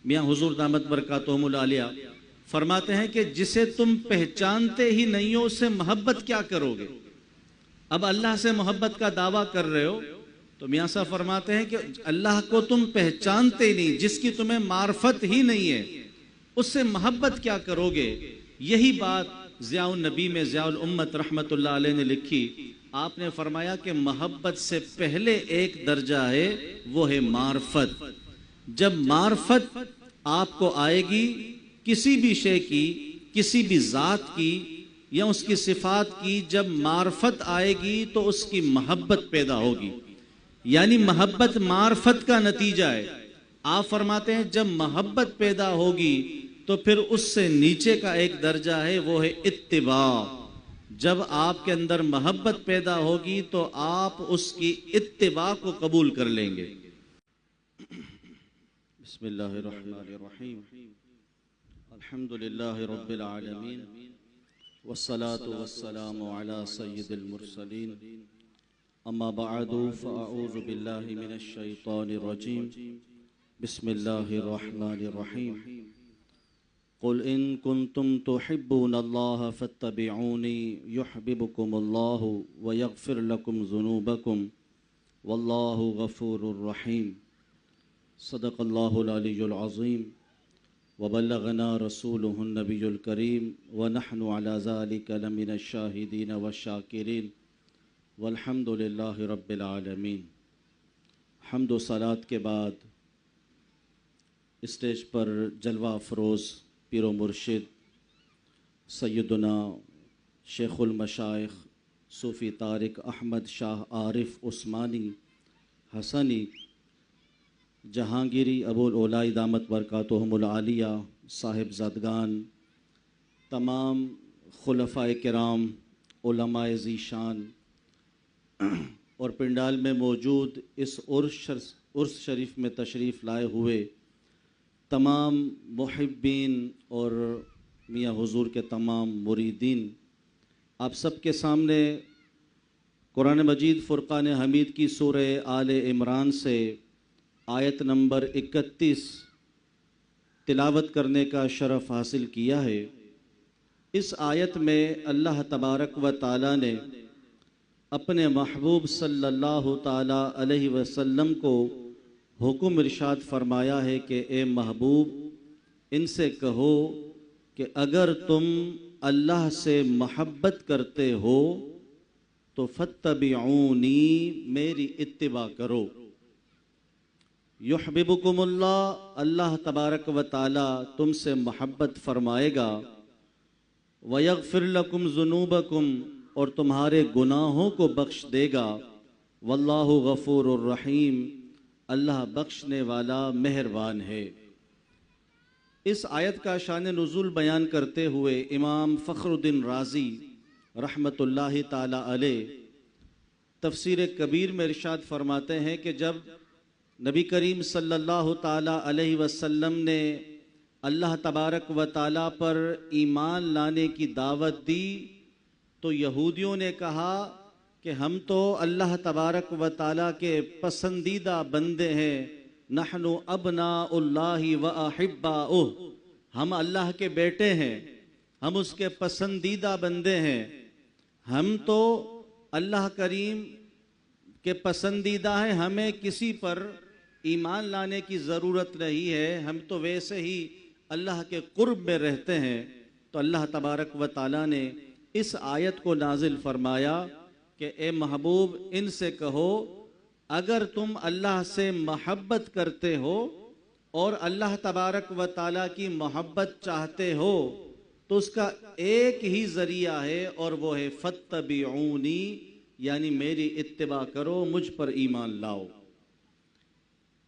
میاں حضور دامت برکاتہم العالیہ فرماتے ہیں کہ جسے تم پہچانتے ہی نہیں ہو اس سے محبت کیا کرو گے؟ اب اللہ سے محبت کا دعویٰ کر رہے ہو تو میاں صاحب فرماتے ہیں کہ اللہ کو تم پہچانتے نہیں، جس کی تمہیں معرفت ہی نہیں ہے، اس سے محبت کیا کرو گے؟ یہی بات ضیاء النبی میں ضیاء الامت رحمت اللہ علیہ نے لکھی۔ آپ نے فرمایا کہ محبت سے پہلے ایک درجہ ہے، وہ ہے معرفت۔ جب معرفت آپ کو آئے گی کسی بھی شے کی، کسی بھی ذات کی یا اس کی صفات کی، جب معرفت آئے گی تو اس کی محبت پیدا ہوگی، یعنی محبت معرفت کا نتیجہ ہے۔ آپ فرماتے ہیں جب محبت پیدا ہوگی تو پھر اس سے نیچے کا ایک درجہ ہے، وہ ہے اتباع۔ جب آپ کے اندر محبت پیدا ہوگی تو آپ اس کی اتباع کو قبول کر لیں گے۔ بسم اللہ الرحمن الرحیم، الحمدللہ رب العالمین، والصلاة والسلام علی سید المرسلین، اما بعد فاعوذ باللہ من الشیطان الرجیم، بسم اللہ الرحمن الرحیم۔ قل ان کنتم تحبون اللہ فاتبعونی یحببکم اللہ ویغفر لکم ذنوبکم واللہ غفور الرحیم۔ صدق اللہ العلی العظیم وبلغنا رسولہ النبی الکریم ونحن علی ذلک لمن الشاہدین والشاکرین والحمد للہ رب العالمین۔ حمد و صلوات کے بعد اسٹیج پر جلوہ افروز پیر و مرشد سیدنا شیخ المشائخ صوفی طارق احمد شاہ عارف عثمانی حسنی جہانگیری ابو العلاء دامت برکاتہم العالیہ صاحب زادگان، تمام خلفائے کرام، علماء ذیشان اور پنڈال میں موجود اس عرس شریف میں تشریف لائے ہوئے تمام محبین اور میاں حضور کے تمام مریدین، آپ سب کے سامنے قرآن مجید فرقان حمید کی سورہ آل عمران سے آیت نمبر 31 تلاوت کرنے کا شرف حاصل کیا ہے۔ اس آیت میں اللہ تبارک و تعالی نے اپنے محبوب صلی اللہ تعالی علیہ وسلم کو حکم ارشاد فرمایا ہے کہ اے محبوب ان سے کہو کہ اگر تم اللہ سے محبت کرتے ہو تو فاتبعونی، میری اتباع کرو۔ یحببکم اللہ، اللہ تبارک و تعالی تم سے محبت فرمائے گا، ویغفر لکم ذنوبکم، اور تمہارے گناہوں کو بخش دے گا، واللہ غفور الرحیم، اللہ بخشنے والا مہربان ہے۔ اس آیت کا شان نزول بیان کرتے ہوئے امام فخر الدین رازی رحمت اللہ تعالی علیہ تفسیر کبیر میں ارشاد فرماتے ہیں کہ جب نبی کریم صلی اللہ تعالی علیہ وسلم نے اللہ تبارک و تعالی پر ایمان لانے کی دعوت دی تو یہودیوں نے کہا کہ ہم تو اللہ تبارک و تعالی کے پسندیدہ بندے ہیں، نحن ابناء اللہ و احباؤہ، ہم اللہ کے بیٹے ہیں، ہم اس کے پسندیدہ بندے ہیں، ہم تو اللہ کریم کے پسندیدہ ہیں، ہمیں کسی پر ایمان لانے کی ضرورت نہیں ہے، ہم تو ویسے ہی اللہ کے قرب میں رہتے ہیں۔ تو اللہ تبارک و تعالی نے اس آیت کو نازل فرمایا کہ اے محبوب ان سے کہو اگر تم اللہ سے محبت کرتے ہو اور اللہ تبارک و تعالی کی محبت چاہتے ہو تو اس کا ایک ہی ذریعہ ہے اور وہ ہے فاتبعونی، یعنی میری اتباع کرو، مجھ پر ایمان لاؤ۔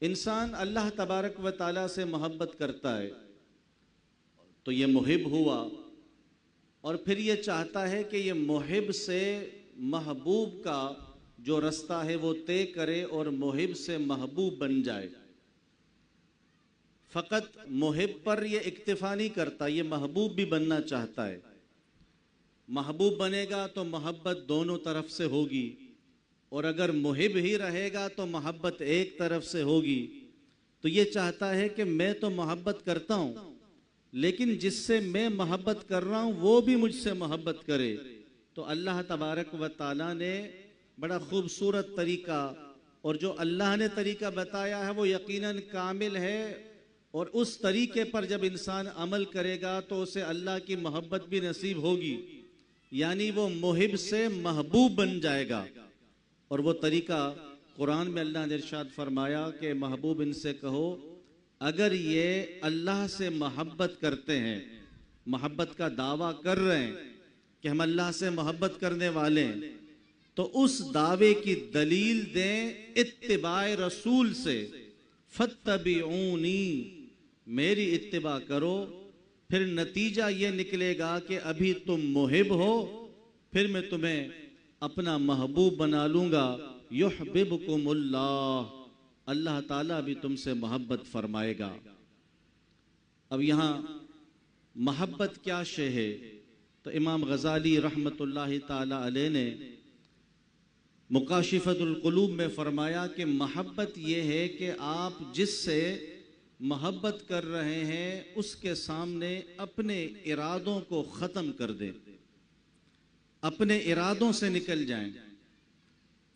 انسان اللہ تبارک و تعالیٰ سے محبت کرتا ہے تو یہ محب ہوا، اور پھر یہ چاہتا ہے کہ یہ محب سے محبوب کا جو رستہ ہے وہ طے کرے اور محب سے محبوب بن جائے۔ فقط محب پر یہ اکتفا نہیں کرتا، یہ محبوب بھی بننا چاہتا ہے۔ محبوب بنے گا تو محبت دونوں طرف سے ہوگی، اور اگر محب ہی رہے گا تو محبت ایک طرف سے ہوگی۔ تو یہ چاہتا ہے کہ میں تو محبت کرتا ہوں لیکن جس سے میں محبت کر رہا ہوں وہ بھی مجھ سے محبت کرے. تو اللہ تبارک و تعالیٰ نے بڑا خوبصورت طریقہ، اور جو اللہ نے طریقہ بتایا ہے وہ یقیناً کامل ہے، اور اس طریقے پر جب انسان عمل کرے گا تو اسے اللہ کی محبت بھی نصیب ہوگی، یعنی وہ محب سے محبوب بن جائے گا. اور وہ طریقہ قرآن میں اللہ نے ارشاد فرمایا کہ محبوب ان سے کہو اگر یہ اللہ سے محبت کرتے ہیں، محبت کا دعویٰ کر رہے ہیں کہ ہم اللہ سے محبت کرنے والے ہیں، تو اس دعوے کی دلیل دیں اتباع رسول سے. فاتبعونی، میری اتباع کرو، پھر نتیجہ یہ نکلے گا کہ ابھی تم محب ہو، پھر میں تمہیں اپنا محبوب بنا لوں گا. یحببکم اللہ، اللہ تعالیٰ بھی تم سے محبت فرمائے گا. اب یہاں محبت کیا شے ہے؟ تو امام غزالی رحمت اللہ تعالیٰ علیہ نے مکاشفۃ القلوب میں فرمایا کہ محبت یہ ہے کہ آپ جس سے محبت کر رہے ہیں اس کے سامنے اپنے ارادوں کو ختم کر دیں، اپنے ارادوں سے نکل جائیں،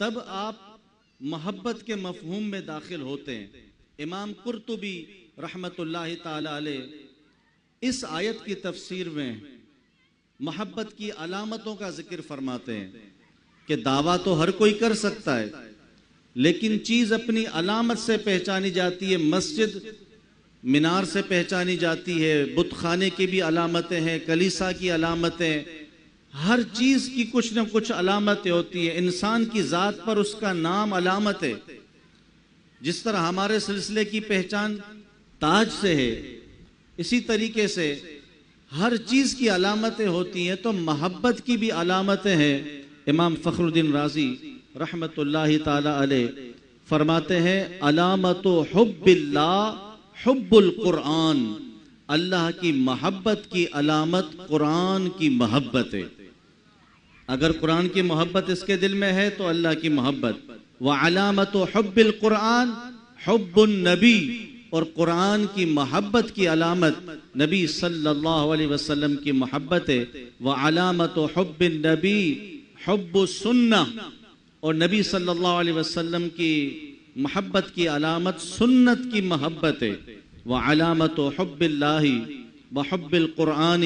تب آپ محبت کے مفہوم میں داخل ہوتے ہیں. امام قرطبی رحمت اللہ تعالی علیہ اس آیت کی تفسیر میں محبت کی علامتوں کا ذکر فرماتے ہیں کہ دعویٰ تو ہر کوئی کر سکتا ہے لیکن چیز اپنی علامت سے پہچانی جاتی ہے. مسجد مینار سے پہچانی جاتی ہے، بت خانے کی بھی علامتیں ہیں، کلیسا کی علامتیں، ہر چیز کی کچھ نہ کچھ علامتیں ہوتی ہیں. انسان کی ذات پر اس کا نام علامت ہے. جس طرح ہمارے سلسلے کی پہچان تاج سے ہے، اسی طریقے سے ہر چیز کی علامتیں ہوتی ہیں. تو محبت کی بھی علامتیں ہیں. امام فخر الدین رازی رحمت اللہ تعالی علیہ فرماتے ہیں علامت حب اللہ حب القرآن، اللہ کی محبت کی علامت قرآن کی محبت ہے. اگر قرآن کی محبت اس کے دل میں ہے تو اللہ کی محبت. وعلامت حب القرآن حب النبی، اور قرآن کی محبت کی علامت نبی صلی اللہ علیہ وسلم کی محبت ہے. وعلامت حب النبی حب السنہ، اور نبی صلی اللہ علیہ وسلم کی محبت کی علامت سنت کی محبت ہے. وعلامت حب اللہ وحب القرآن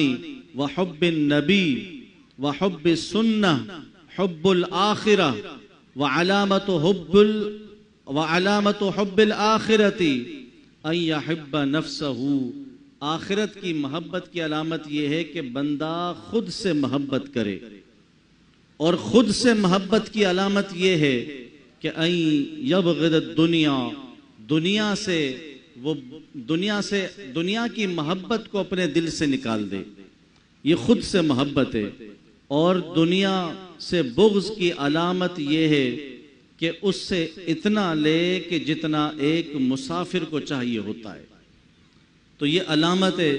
وحب النبی وحب السنہ حب الآخرہ وعلامت حب الآخرۃ ان یحب نفسہ. آخرت کی محبت کی علامت یہ ہے کہ بندہ خود سے محبت کرے، اور خود سے محبت کی علامت یہ ہے کہ ان یبغض الدنیا، دنیا کی محبت کو اپنے دل سے نکال دے. یہ خود سے محبت ہے. اور دنیا سے بغض کی علامت یہ ہے کہ اس سے اتنا لے کہ جتنا ایک مسافر کو چاہیے ہوتا ہے. تو یہ علامت ہے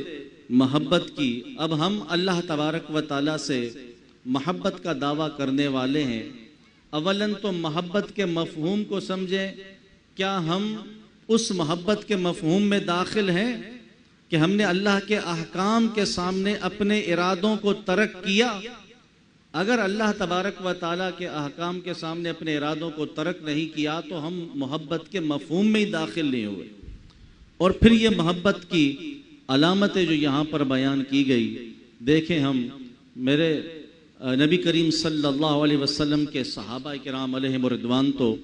محبت کی. اب ہم اللہ تبارک و تعالیٰ سے محبت کا دعویٰ کرنے والے ہیں. اولاً تو محبت کے مفہوم کو سمجھیں. کیا ہم اس محبت کے مفہوم میں داخل ہیں کہ ہم نے اللہ کے احکام کے سامنے اپنے ارادوں کو ترک کیا؟ اگر اللہ تبارک و تعالیٰ کے احکام کے سامنے اپنے ارادوں کو ترک نہیں کیا تو ہم محبت کے مفہوم میں ہی داخل نہیں ہوئے. اور پھر یہ محبت کی علامتیں جو یہاں پر بیان کی گئی، دیکھیں ہم میرے نبی کریم صلی اللہ علیہ وسلم کے صحابہ کرام علیہم رضوان تو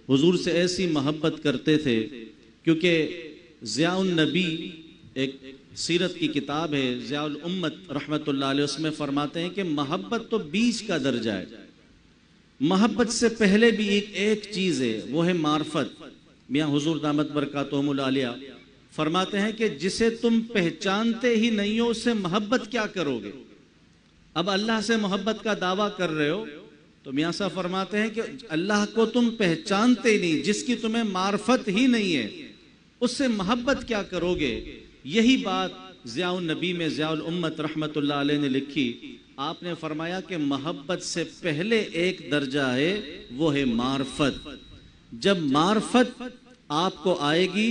حضور سے ایسی محبت کرتے تھے، کیونکہ ضیاء النبی ایک سیرت کی کتاب ہے، ضیاء الامت رحمت اللہ علیہ، اس میں فرماتے ہیں کہ محبت تو بیچ کا درجہ ہے. محبت سے پہلے بھی ایک چیز ہے، وہ ہے معرفت. میاں حضور دامت برکاتہم العالیہ فرماتے ہیں کہ جسے تم پہچانتے ہی نہیں ہو اس سے محبت کیا کرو گے؟ اب اللہ سے محبت کا دعویٰ کر رہے ہو تو میاں صاحب فرماتے ہیں کہ اللہ کو تم پہچانتے ہی نہیں، جس کی تمہیں معرفت ہی نہیں ہے اس سے محبت کیا کرو گے؟ یہی بات ضیاء النبی میں ضیاء الامت رحمت اللہ علیہ نے لکھی. آپ نے فرمایا کہ محبت سے پہلے ایک درجہ ہے، وہ ہے معرفت. جب معرفت آپ کو آئے گی